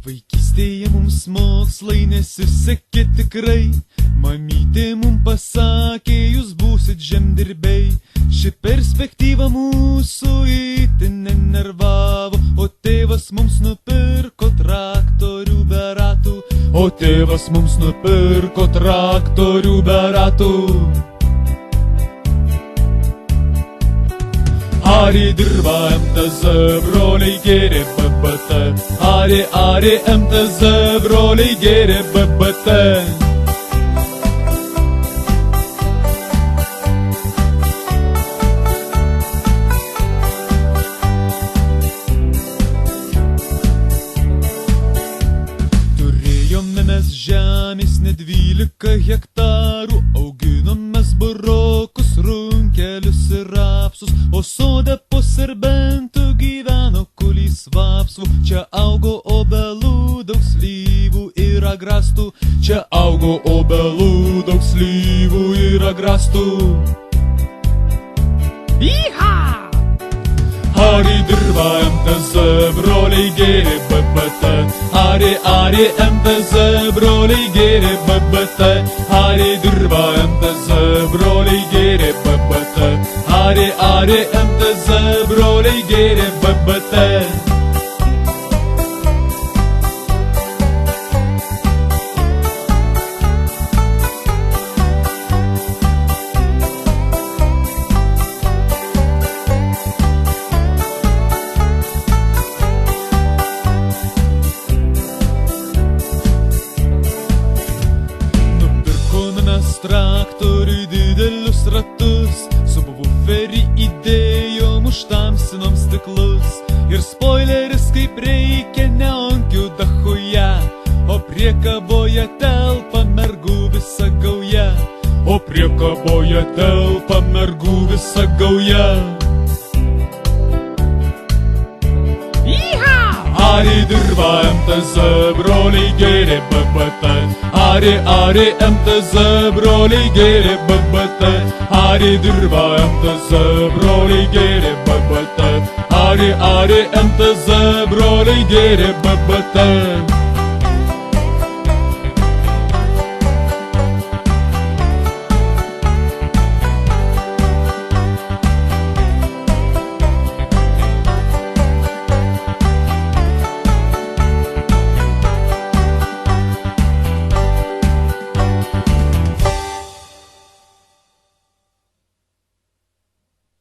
Vaikystėje mums mokslai nesisekė tikrai, mamytė mums pasakė, jūs būsit žemdirbiai. Ši perspektyva mūsų itin nenervavo, o tėvas mums nupirko traktorių be ratų. O tėvas mums nupirko traktorių be ratų. Ari dirba MTZ, broliai gėrė BBT. Ari MTZ, broliai gėrė BBT. Turėjome mes žemės ne 12 hektarų, auginom mes burokus, runkelius ir rapsus, o sode po serbentų gyveno kulys vapsvų. Čia augo obelų, daug slyvų ir agrastų. Čia augo obelų, daug slyvų ir agrastų. Iha! Ari dirba MTZ, broliai gėrė BBT. Ari MTZ, broliai gėrė BBT. Ari dirba MTZ, broliai gėrė BBT. Ari MTZ, broliai gėrė BBT. Traktoriui didelius ratus, su buferį įdėjom, užtamsinom stiklus. Ir spoileris kaip reikia neonkių dachuje, o priekaboje telpa mergų visa gauja. O priekaboje telpa mergų visa gauja. Ari dirba MTZ, broliai gėrė BBT. Ari MTZ, broliai gėrė BBT. Ari dirba MTZ, broliai gėrė BBT. Ari MTZ, broliai gėrė BBT.